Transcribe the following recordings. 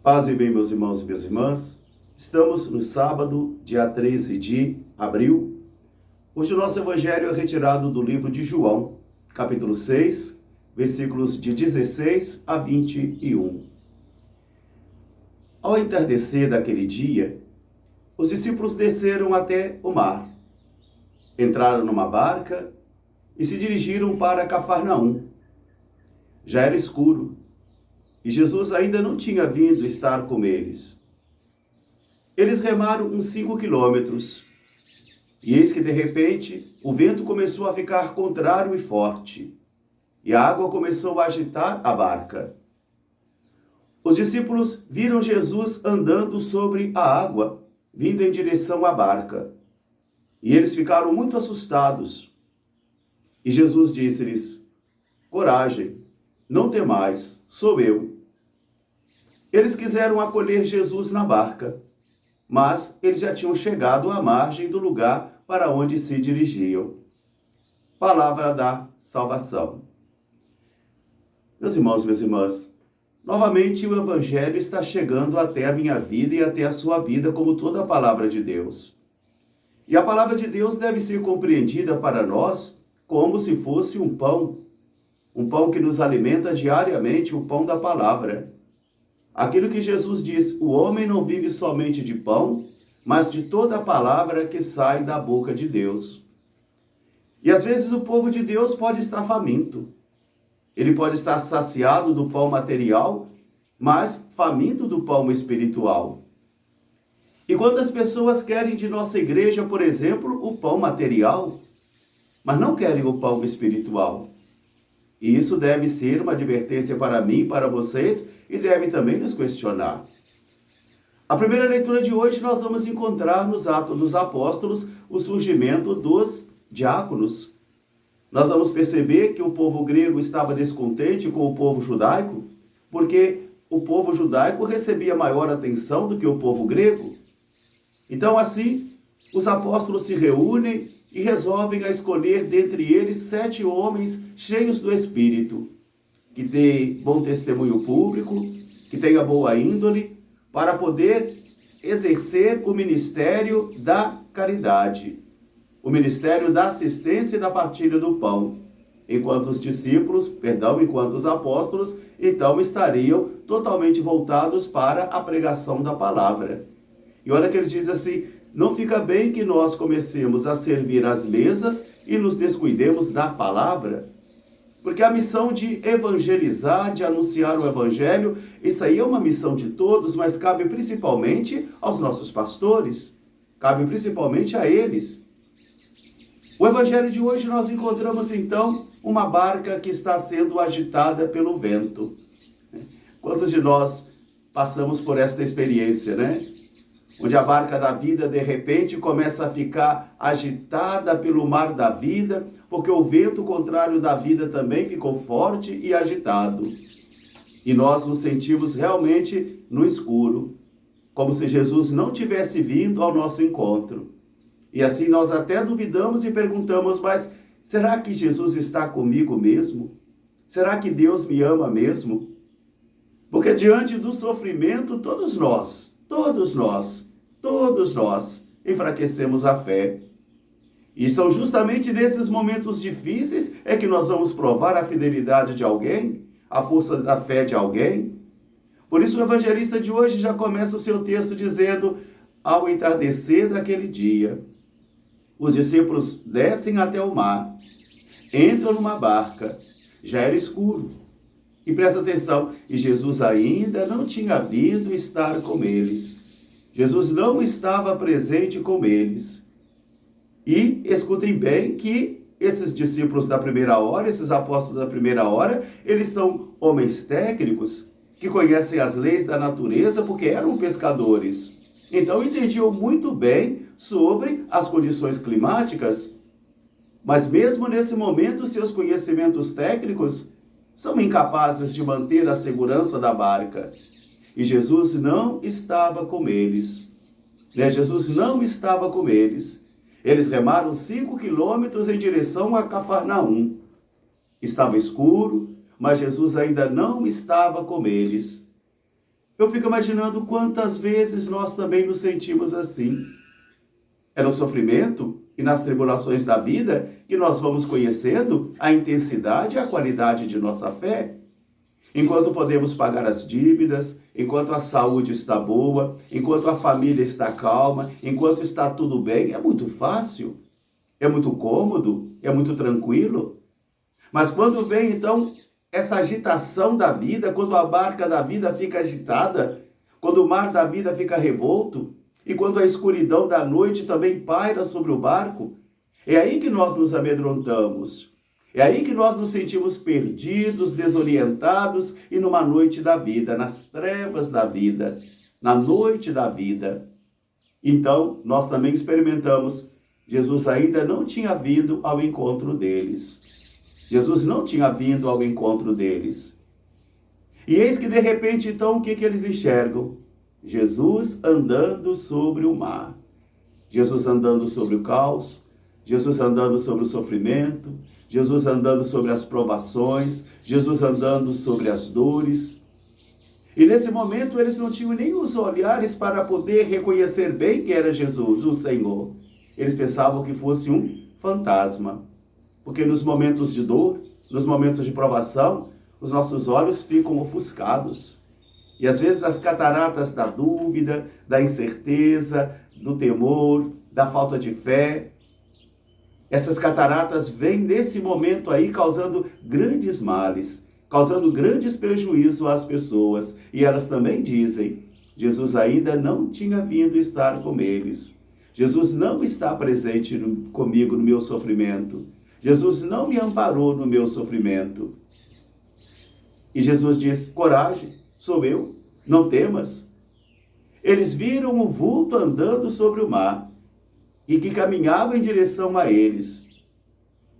Paz e bem, meus irmãos e minhas irmãs. Estamos no sábado, dia 13 de abril. Hoje o nosso evangelho é retirado do livro de João, capítulo 6, versículos de 16 a 21. Ao entardecer daquele dia, os discípulos desceram até o mar. Entraram numa barca e se dirigiram para Cafarnaum. Já era escuro e Jesus ainda não tinha vindo estar com eles. Eles remaram uns 5 quilômetros, e eis que de repente o vento começou a ficar contrário e forte, e a água começou a agitar a barca. Os discípulos viram Jesus andando sobre a água, vindo em direção à barca, e eles ficaram muito assustados. E Jesus disse-lhes: coragem, não temais, sou eu. Eles quiseram acolher Jesus na barca, mas eles já tinham chegado à margem do lugar para onde se dirigiam. Palavra da salvação. Meus irmãos e minhas irmãs, novamente o Evangelho está chegando até a minha vida e até a sua vida, como toda a palavra de Deus. E a palavra de Deus deve ser compreendida para nós como se fosse um pão que nos alimenta diariamente, o pão da palavra. Aquilo que Jesus diz: o homem não vive somente de pão, mas de toda a palavra que sai da boca de Deus. E às vezes o povo de Deus pode estar faminto. Ele pode estar saciado do pão material, mas faminto do pão espiritual. E quantas pessoas querem de nossa igreja, por exemplo, o pão material, mas não querem o pão espiritual? E isso deve ser uma advertência para mim e para vocês, e deve também nos questionar. A primeira leitura de hoje nós vamos encontrar nos Atos dos Apóstolos o surgimento dos diáconos. Nós vamos perceber que o povo grego estava descontente com o povo judaico, porque o povo judaico recebia maior atenção do que o povo grego. Então, assim, os apóstolos se reúnem e resolvem a escolher dentre eles 7 homens cheios do Espírito, que tem bom testemunho público, que tenha boa índole, para poder exercer o ministério da caridade, o ministério da assistência e da partilha do pão, enquanto os apóstolos, então, estariam totalmente voltados para a pregação da palavra. E olha que ele diz assim: não fica bem que nós comecemos a servir as mesas e nos descuidemos da palavra. Porque a missão de evangelizar, de anunciar o evangelho, isso aí é uma missão de todos, mas cabe principalmente aos nossos pastores, cabe principalmente a eles. O evangelho de hoje nós encontramos então uma barca que está sendo agitada pelo vento. Quantos de nós passamos por esta experiência, né? Onde a barca da vida, de repente, começa a ficar agitada pelo mar da vida, porque o vento contrário da vida também ficou forte e agitado. E nós nos sentimos realmente no escuro, como se Jesus não tivesse vindo ao nosso encontro. E assim nós até duvidamos e perguntamos: mas será que Jesus está comigo mesmo? Será que Deus me ama mesmo? Porque diante do sofrimento, todos nós enfraquecemos a fé. E são justamente nesses momentos difíceis é que nós vamos provar a fidelidade de alguém, a força da fé de alguém. Por isso o evangelista de hoje já começa o seu texto dizendo: ao entardecer daquele dia, os discípulos descem até o mar, entram numa barca, já era escuro. E presta atenção, e Jesus ainda não tinha vindo estar com eles. Jesus não estava presente com eles. E escutem bem que esses discípulos da primeira hora, esses apóstolos da primeira hora, eles são homens técnicos que conhecem as leis da natureza porque eram pescadores. Então entendiam muito bem sobre as condições climáticas. Mas mesmo nesse momento, seus conhecimentos técnicos são incapazes de manter a segurança da barca. E Jesus não estava com eles. Jesus não estava com eles. Eles remaram 5 quilômetros em direção a Cafarnaum. Estava escuro, mas Jesus ainda não estava com eles. Eu fico imaginando quantas vezes nós também nos sentimos assim. É no sofrimento e nas tribulações da vida que nós vamos conhecendo a intensidade e a qualidade de nossa fé. Enquanto podemos pagar as dívidas, enquanto a saúde está boa, enquanto a família está calma, enquanto está tudo bem, é muito fácil, é muito cômodo, é muito tranquilo. Mas quando vem, então, essa agitação da vida, quando a barca da vida fica agitada, quando o mar da vida fica revolto, e quando a escuridão da noite também paira sobre o barco, é aí que nós nos amedrontamos. É aí que nós nos sentimos perdidos, desorientados e numa noite da vida, nas trevas da vida, na noite da vida. Então, nós também experimentamos, Jesus ainda não tinha vindo ao encontro deles. Jesus não tinha vindo ao encontro deles. E eis que de repente, então, o que eles enxergam? Jesus andando sobre o mar. Jesus andando sobre o caos, Jesus andando sobre o sofrimento, Jesus andando sobre as provações, Jesus andando sobre as dores. E nesse momento eles não tinham nem os olhares para poder reconhecer bem que era Jesus, o Senhor. Eles pensavam que fosse um fantasma. Porque nos momentos de dor, nos momentos de provação, os nossos olhos ficam ofuscados. E às vezes as cataratas da dúvida, da incerteza, do temor, da falta de fé, essas cataratas vêm nesse momento aí causando grandes males, causando grandes prejuízos às pessoas. E elas também dizem, Jesus ainda não tinha vindo estar com eles. Jesus não está presente comigo no meu sofrimento. Jesus não me amparou no meu sofrimento. E Jesus diz, coragem, sou eu, não temas. Eles viram o vulto andando sobre o mar e que caminhava em direção a eles.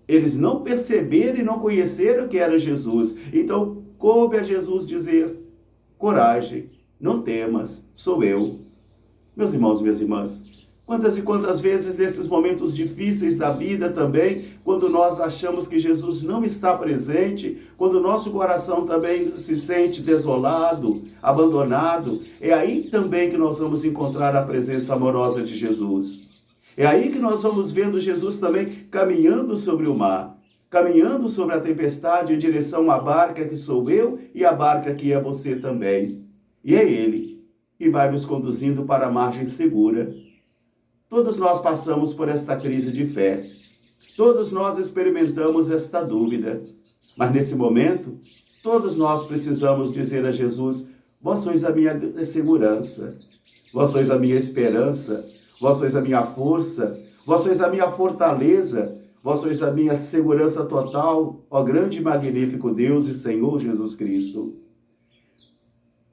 Eles não perceberam e não conheceram que era Jesus. Então, coube a Jesus dizer, coragem, não temas, sou eu. Meus irmãos e minhas irmãs, quantas e quantas vezes nesses momentos difíceis da vida também, quando nós achamos que Jesus não está presente, quando o nosso coração também se sente desolado, abandonado, é aí também que nós vamos encontrar a presença amorosa de Jesus. É aí que nós vamos vendo Jesus também caminhando sobre o mar, caminhando sobre a tempestade em direção à barca que sou eu e a barca que é você também. E é Ele que vai nos conduzindo para a margem segura. Todos nós passamos por esta crise de fé. Todos nós experimentamos esta dúvida. Mas nesse momento, todos nós precisamos dizer a Jesus, vós sois a minha segurança, vós sois a minha esperança, vós sois a minha força, vós sois a minha fortaleza, vós sois a minha segurança total, ó grande e magnífico Deus e Senhor Jesus Cristo.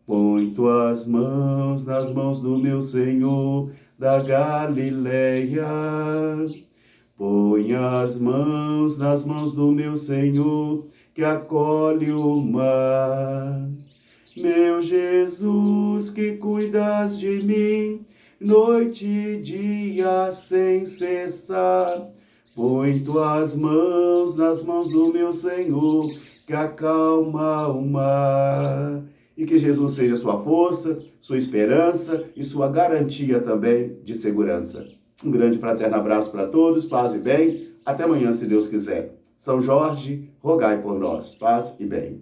Põe tuas mãos nas mãos do meu Senhor da Galileia. Põe as mãos nas mãos do meu Senhor que acolhe o mar. Meu Jesus, que cuidas de mim, noite e dia sem cessar. Põe tuas mãos nas mãos do meu Senhor que acalma o mar. E que Jesus seja sua força, sua esperança e sua garantia também de segurança. Um grande fraterno abraço para todos, paz e bem. Até amanhã, se Deus quiser. São Jorge, rogai por nós. Paz e bem.